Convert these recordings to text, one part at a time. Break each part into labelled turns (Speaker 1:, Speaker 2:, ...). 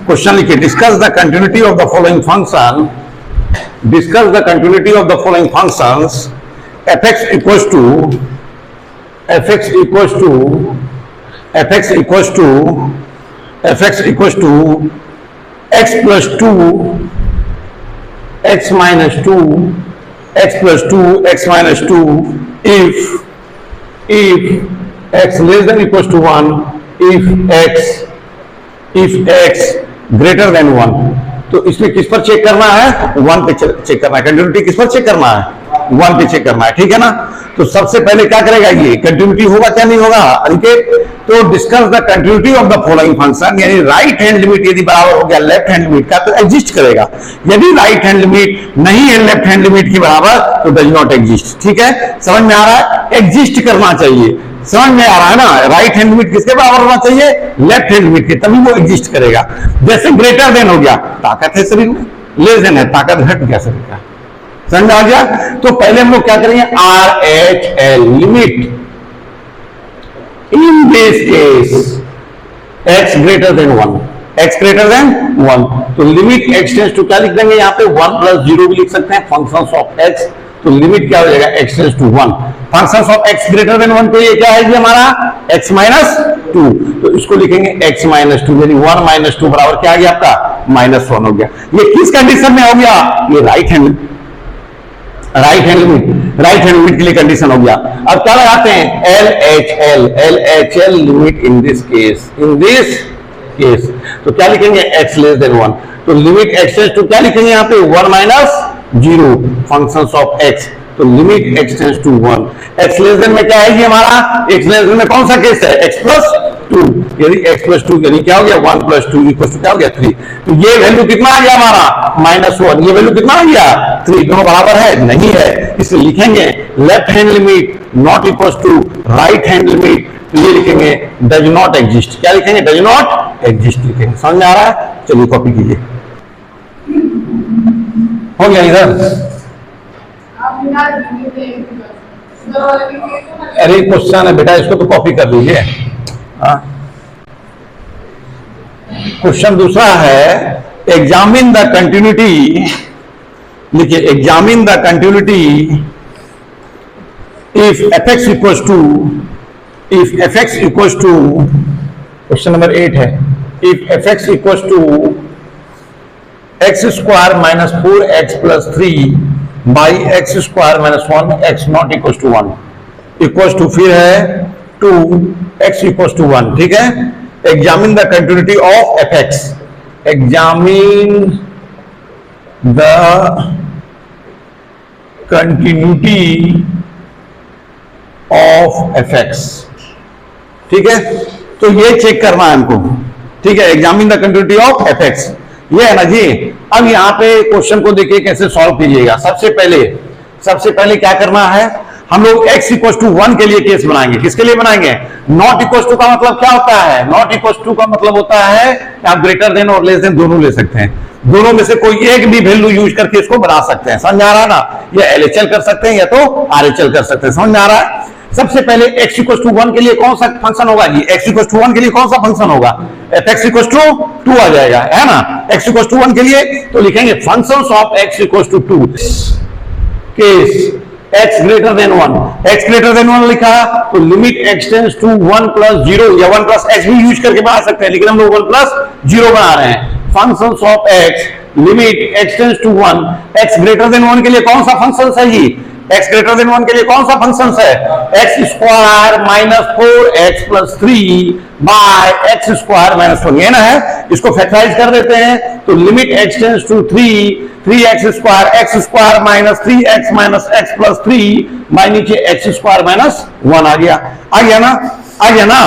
Speaker 1: Question लिखिए, discuss the continuity of the following function, discuss the continuity of the following functions fx equals to fx equals to fx equals to fx equals to x plus 2 x minus 2 x plus 2 x minus 2 if x less than equals to 1, if x greater than 1। तो इसमें किस पर check करना है? 1 पे check करना है। Continuity किस पर चेक करना है? 1 पे चेक करना है, ठीक है ना। तो सबसे पहले क्या करेगा, ये कंटिन्यूटी होगा क्या नहीं होगा अनिकेत? तो discuss the continuity of the following function, यानी राइट हैंड लिमिट यदि बराबर हो गया लेफ्ट हैंड लिमिट का तो एग्जिस्ट करेगा। यदि राइट हैंड लिमिट नहीं है लेफ्ट हैंड लिमिट की बराबर तो डज नॉट एग्जिस्ट। ठीक है, समझ में आ रहा है? एग्जिस्ट करना चाहिए, समझ में आ रहा है ना। राइट हैंड लिमिट किसके बराबर होना चाहिए? लेफ्ट हैंड लिमिट के, तभी वो एग्जिस्ट करेगा। जैसे ग्रेटर देन हो गया, ताकत है शरीर में, लेस देन है, ताकत घट गया शरीर का। समझ आ गया? तो पहले हम लोग क्या करेंगे, R H L limit in this case x greater than 1, x greater than 1। तो लिमिट x टेंड्स टू क्या लिख देंगे यहाँ पे 1 + 0 भी लिख सकते हैं, फंक्शंस ऑफ x। तो लिमिट क्या हो जाएगा, x tends to 1। Functions of x greater than 1 के लिए क्या है जी हमारा, x माइनस 2। तो इसको लिखेंगे x माइनस 2, यानी 1 माइनस 2 बराबर क्या आ गया आपका, -1 हो गया। ये किस कंडीशन में हो गया? ये राइट हैंड लिमिट के लिए कंडीशन हो गया। अब क्या लगाते हैं, L H L limit in this case. तो क्या लिखेंगे, x लेस देन 1। तो लिमिट x टेंड्स टू क्या लिखेंगे यहाँ पे, 1 माइनस 0 फंक्शंस ऑफ x। तो limit x tends to 1। x less than में क्या है हमारा, x लेस देन में कौन सा केस है, x प्लस 2। यदि x प्लस 2 यानी क्या हो गया, 1 + 2 = क्या हो गया, 3। तो ये वैल्यू कितना आ गया हमारा, -1। ये वैल्यू कितना आ गया, 3। दोनों बराबर है, नहीं है, इसलिए लिखेंगे left hand limit not equal to right hand limit. तो ये लिखेंगे डज नॉट एग्जिस्ट। क्या लिखेंगे, डज नॉट एग्जिस्ट लिखेंगे। समझ में आ रहा है? चलिए कॉपी कीजिए, हो गया इधर। अरे क्वेश्चन है बेटा, इसको तो कॉपी कर लीजिए। क्वेश्चन दूसरा है, एग्जामिन द कंटिन्यूटी, लिखिए examine the continuity if fx equals to question number 8 है, if fx equals to x² - 4x + 3 by x² - 1 x not equals to 1 equals to फिर है 2 x इक्वल्स टू 1। ठीक है, examine the continuity of fx, examine the continuity of fx। ठीक है, तो ये check करना है हमको। ठीक है, examine the continuity of fx, ये है ना जी। अब यहाँ पे क्वेश्चन को देखिए कैसे सॉल्व कीजिएगा। सबसे पहले क्या करना है, हम लोग x = 1 के लिए केस बनाएंगे। किसके लिए बनाएंगे, नॉट इक्वल टू का मतलब क्या होता है, नॉट इक्वल टू का मतलब होता है कि आप ग्रेटर देन और लेस देन दोनों ले सकते हैं। दोनों में से कोई एक भी वैल्यू यूज करके इसको बना सकते हैं। समझ आ रहा है ना, या LHL कर सकते हैं या तो RHL कर सकते हैं। समझ में आ रहा है? सबसे पहले x = 1 के लिए कौन सा फंक्शन होगा जी, x = 1 के लिए कौन सा फंक्शन होगा, fx = 2 आ जाएगा, है ना। x = 1 के लिए तो लिखेंगे functions of x = 2 case x greater than 1। x greater than 1 लिखा तो लिमिट x टेंड्स टू 1 + 0 या 1 + x भी यूज करके बना सकते हैं, लेकिन हम लोग 1 + 0 बना रहे हैं। Functions of x, limit x tends to 1, x greater than 1 के लिए कौन सा फंक्शन है जी, x ग्रेटर देन 1 के लिए कौन सा फंक्शन है, x² - 4x + 3 by x² - 1। ये ना है, इसको फैक्टराइज कर देते हैं तो limit x tends to 3x² - 3x - x + 3 by नीचे x² - 1 आ गया ना।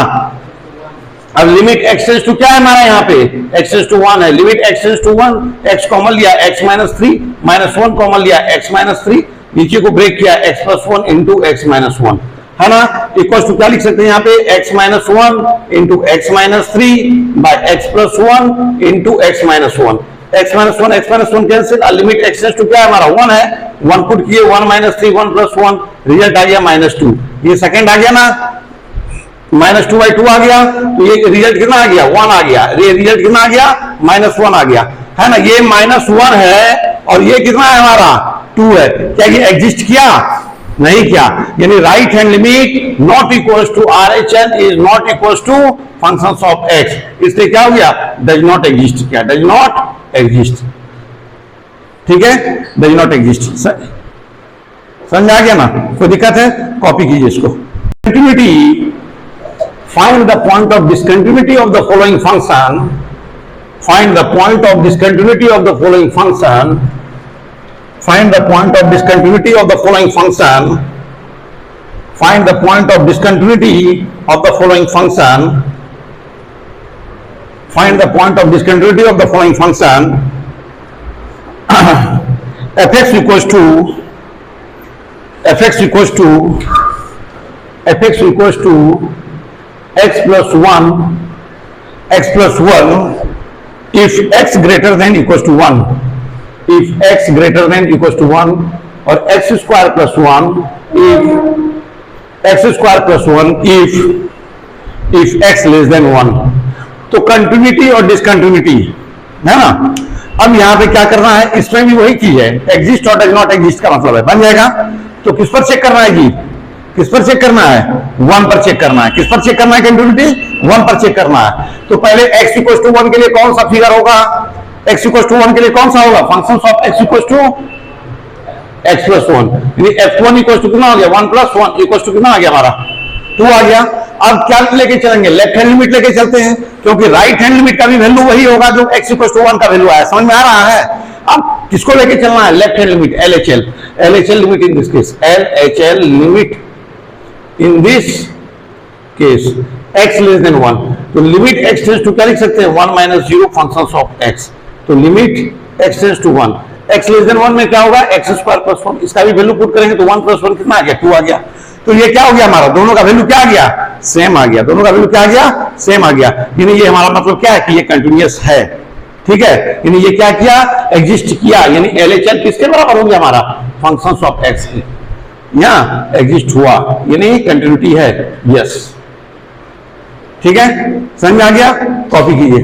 Speaker 1: अब लिमिट x टेंड्स टू क्या है हमारा यहाँ पे, x टेंड्स टू 1 है। Limit x tends to 1, x common लिया x - 3 -1 कॉमन लिया x - 3, नीचे को ब्रेक किया x + 1 × x - 1, है ना। इक्वल टू क्या लिख सकते हैं यहाँ पे, x - 1 × x - 3 by x + 1 × x - 1। x - 1 cancel, limit x tends to क्या है हमारा 1 है, 1 पुट किए 1 - 3 1 + 1 रिजल्ट आ गया -2। ये सेकंड आ गया ना। -2 by 2 आ गया, तो ये रिजल्ट कितना आ गया, 1 आ गया। ये रिजल्ट कितना आ गया, -1 आ गया, है ना। ये -1 है और ये कितना है हमारा 2 है। क्या ये एग्जिस्ट किया, नहीं किया, यानी right hand limit not equal to RHL is not equal to functions of x, इसलिए क्या हो गया, डज नॉट एग्जिस्ट, क्या डज नॉट एग्जिस्ट, ठीक है, डज नॉट एग्जिस्ट। समझ आ गया ना, कोई दिक्कत है, कॉपी कीजिए इसको। Continuity, find the point of discontinuity of the following function, find the point of discontinuity of the following function, find the point of discontinuity of the following function, find the point of discontinuity of the following function, find the point of discontinuity of the following function, fx equals to x plus 1 if x greater than equals to 1, if x greater than equals to 1, or x square plus 1 if x square plus 1 if x less than 1। तो continuity और discontinuity है ना। अब यहां पे क्या करना है, इसमें भी वही चीज है, एग्जिस्ट और डज नॉट एग्जिस्ट का मतलब है, बन जाएगा। तो किस पर चेक करना है जी, किस पर चेक करना है, 1 पर चेक करना है। किस पर चेक करना है, कंटिन्यूटी 1 पर चेक करना है। तो पहले x इक्वल टू 1 के लिए कौन सा फिगर होगा, x इक्वल टू 1 के लिए कौन सा होगा, function of x equal to x plus 1, यानी f1 इक्वल टू कितना हो गया, 1 प्लस 1 इक्वल टू कितना आ गया हमारा, 2 आ गया। अब क्या लेके चलेंगे, लेफ्ट हैंड लिमिट लेके चलते हैं, क्योंकि राइट हैंड लिमिट का भी वैल्यू वही होगा जो x इक्वल टू 1 का वैल्यू आया, समझ में आ रहा है। अब किसको लेके चलना है, left hand limit, LHL limit in this case, LHL limit in this case x less than 1, तो लिमिट x टेंड्स टू क्या लिख सकते हैं, 1 माइनस 0 फंक्शंस ऑफ x, तो limit x tends to 1, x less than 1 में क्या होगा, x square plus 1, इसका भी वैल्यू पुट करेंगे तो 1 प्लस 1 कितना आ गया, 2 आ गया। तो ये क्या हो गया हमारा, दोनों का वैल्यू क्या आ गया, सेम आ गया, दोनों का वैल्यू क्या आ गया, सेम आ गया। यानी ये हमारा मतलब क्या है कि ये कंटिन्यूअस है, ठीक है। यानी ये क्या किया, एग्जिस्ट किया, यानी LHL किसके बराबर हो गया हमारा, फंक्शंस ऑफ x, यहां एग्जिस्ट हुआ, यानी कंटिन्यूटी है, यस, ठीक है, समझ में आ गया, कॉपी कीजिए।